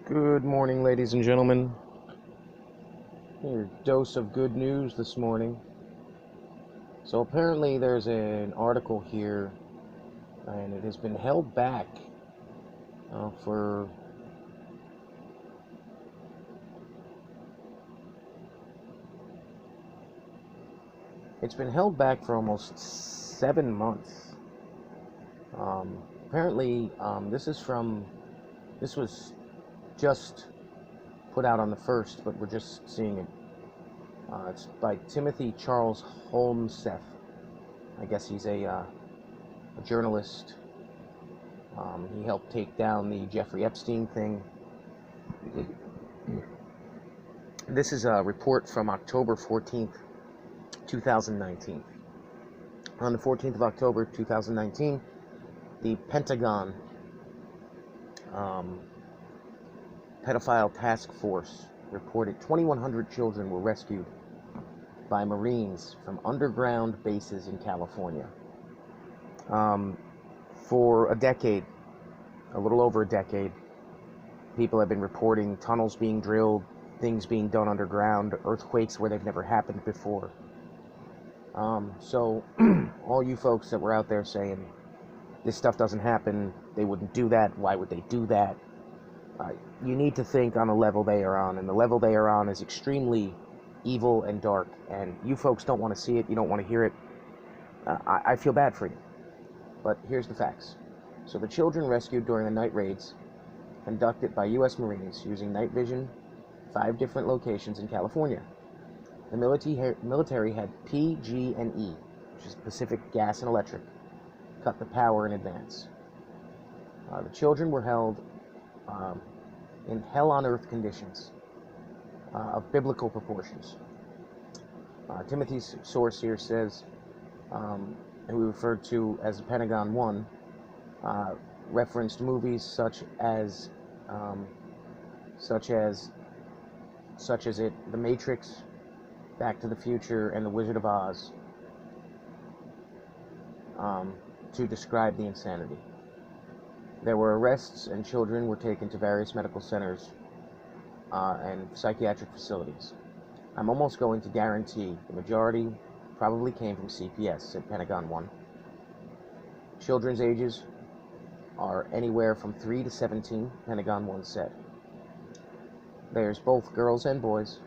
Good morning, ladies and gentlemen. Your dose of good news this morning. So apparently there's an article here, and it has been held back for almost 7 months. Apparently, this was just put out on the 1st, but we're just seeing it. It's by Timothy Charles Holmseth. I guess he's a journalist. He helped take down the Jeffrey Epstein thing. This is a report from October 14th, 2019. On the 14th of October 2019, the Pentagon Pedophile Task Force reported 2,100 children were rescued by Marines from underground bases in California. For a decade, a little over a decade, people have been reporting tunnels being drilled, things being done underground, earthquakes where they've never happened before. So all you folks that were out there saying this stuff doesn't happen, they wouldn't do that, why would they do that? You need to think on the level they are on, and the level they are on is extremely evil and dark, and you folks don't want to see it, you don't want to hear it. I feel bad for you, but here's the facts. So the children rescued during the night raids conducted by U.S. Marines using night vision, 5 different locations in California. The military had PG&E, which is Pacific Gas and Electric, cut the power in advance. The children were held in hell-on-earth conditions of biblical proportions. Timothy's source here says, who we referred to as the Pentagon One, referenced movies such as The Matrix, Back to the Future, and The Wizard of Oz, to describe the insanity. There were arrests, and children were taken to various medical centers and psychiatric facilities. I'm almost going to guarantee the majority probably came from CPS, said Pentagon One. Children's ages are anywhere from 3 to 17, Pentagon One said. There's both girls and boys.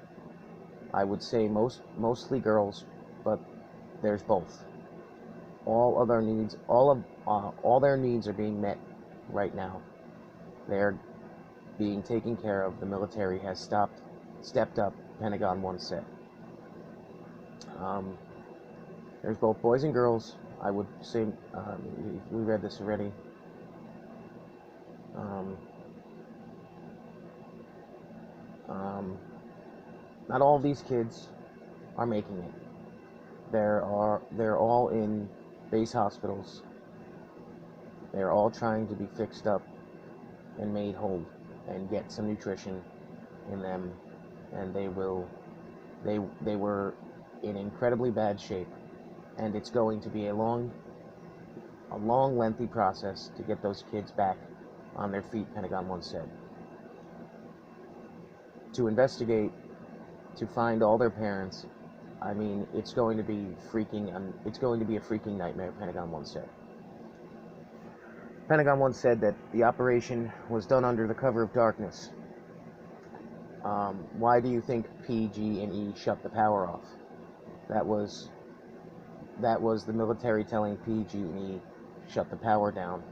I would say mostly girls, but there's both. All their needs are being met right now. They're being taken care of. The military has stepped up, Pentagon One said. There's both boys and girls. I would say, we read this already. Not all of these kids are making it. They're all in base hospitals. They're all trying to be fixed up and made whole and get some nutrition in them, and they were in incredibly bad shape, and it's going to be a long, lengthy process to get those kids back on their feet, Pentagon One said. To investigate, to find all their parents, I mean, it's going to be a freaking nightmare, Pentagon One said. Pentagon One said that the operation was done under the cover of darkness. Why do you think PG&E shut the power off? That was the military telling PG&E shut the power down.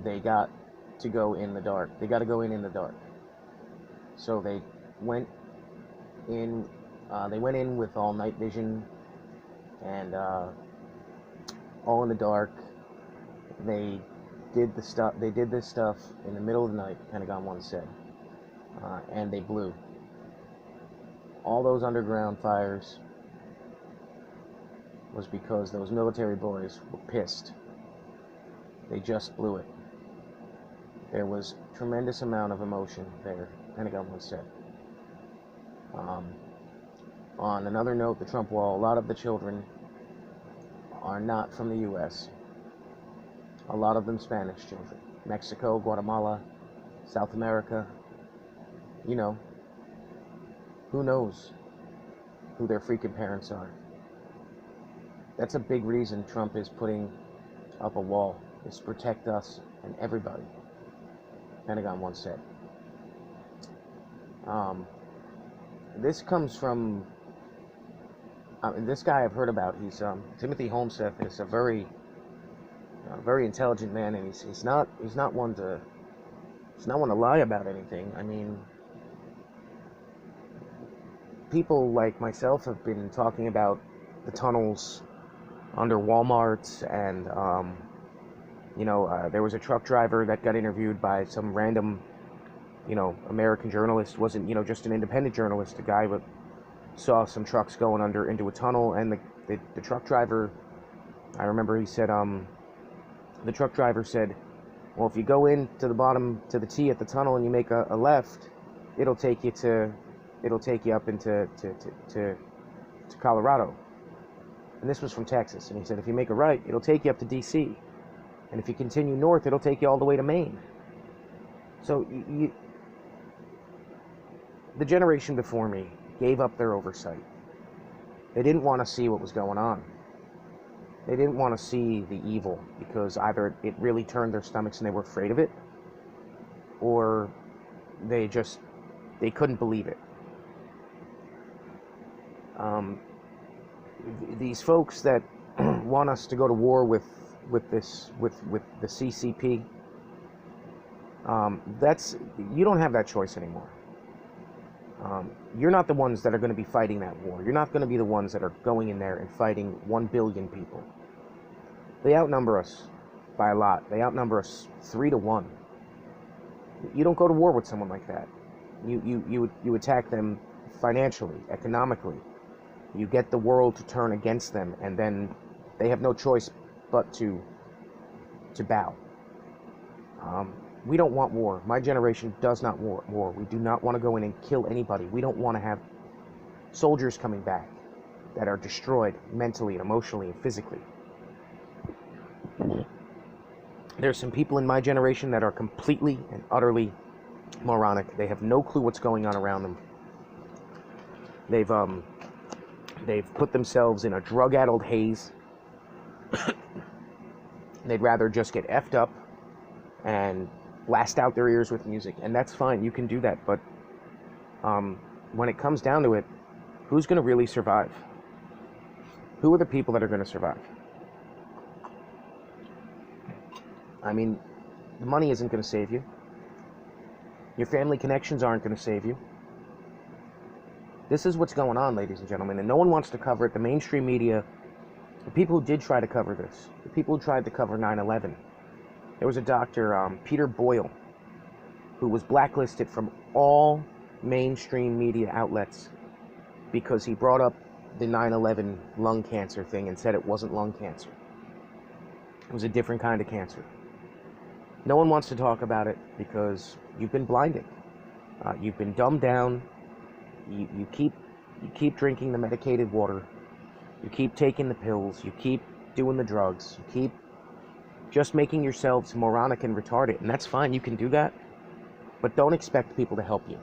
They got to go in the dark. They got to go in the dark. So they went in. They went in with all night vision and all in the dark. They did this stuff in the middle of the night, Pentagon One said, and they blew. All those underground fires was because those military boys were pissed. They just blew it. There was tremendous amount of emotion there, Pentagon One said. On another note, the Trump wall, a lot of the children are not from the U.S. A lot of them Spanish children. Mexico, Guatemala, South America, you know, who knows who their freaking parents are. That's a big reason Trump is putting up a wall, is to protect us and everybody, Pentagon once said. This comes from this guy I've heard about. He's Timothy Holmseth is a very intelligent man, and he's not one to lie about anything. I mean, people like myself have been talking about the tunnels under Walmarts, and there was a truck driver that got interviewed by some random, American journalist. Wasn't just an independent journalist, a guy that saw some trucks going under into a tunnel, and the truck driver, I remember he said, the truck driver said, well, if you go into the bottom to the T at the tunnel and you make a left, it'll take you up into to Colorado. And this was from Texas. And he said, if you make a right, it'll take you up to DC. And if you continue north, it'll take you all the way to Maine. So the generation before me gave up their oversight. They didn't want to see what was going on. They didn't want to see the evil, because either it really turned their stomachs and they were afraid of it, or they couldn't believe it. These folks that want us to go to war with the CCP, you don't have that choice anymore. You're not the ones that are going to be fighting that war. You're not going to be the ones that are going in there and fighting 1 billion people. They outnumber us by a lot. They outnumber us 3 to 1. You don't go to war with someone like that. You attack them financially, economically. You get the world to turn against them, and then they have no choice but to bow. We don't want war. My generation does not want war. We do not want to go in and kill anybody. We don't want to have soldiers coming back that are destroyed mentally and emotionally and physically. There's some people in my generation that are completely and utterly moronic. They have no clue what's going on around them. They've put themselves in a drug-addled haze. They'd rather just get effed up and blast out their ears with music, and that's fine. You can do that, but when it comes down to it, who's going to really survive? Who are the people that are going to survive? I mean, the money isn't going to save you. Your family connections aren't going to save you. This is what's going on, ladies and gentlemen, and no one wants to cover it. The mainstream media, the people who did try to cover this, the people who tried to cover 9/11, there was a doctor, Peter Boyle, who was blacklisted from all mainstream media outlets because he brought up the 9/11 lung cancer thing and said it wasn't lung cancer. It was a different kind of cancer. No one wants to talk about it because you've been blinded. You've been dumbed down. You keep drinking the medicated water. You keep taking the pills. You keep doing the drugs. You keep just making yourselves moronic and retarded. And that's fine. You can do that. But don't expect people to help you.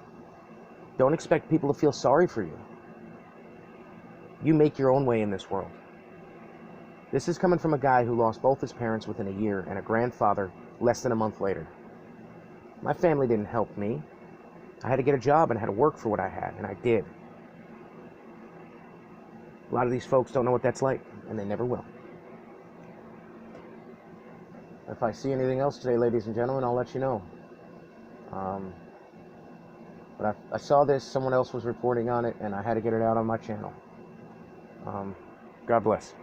Don't expect people to feel sorry for you. You make your own way in this world. This is coming from a guy who lost both his parents within a year and a grandfather less than a month later. My family didn't help me. I had to get a job and had to work for what I had, and I did. A lot of these folks don't know what that's like, and they never will. If I see anything else today, ladies and gentlemen, I'll let you know. But I saw this, someone else was reporting on it, and I had to get it out on my channel. God bless.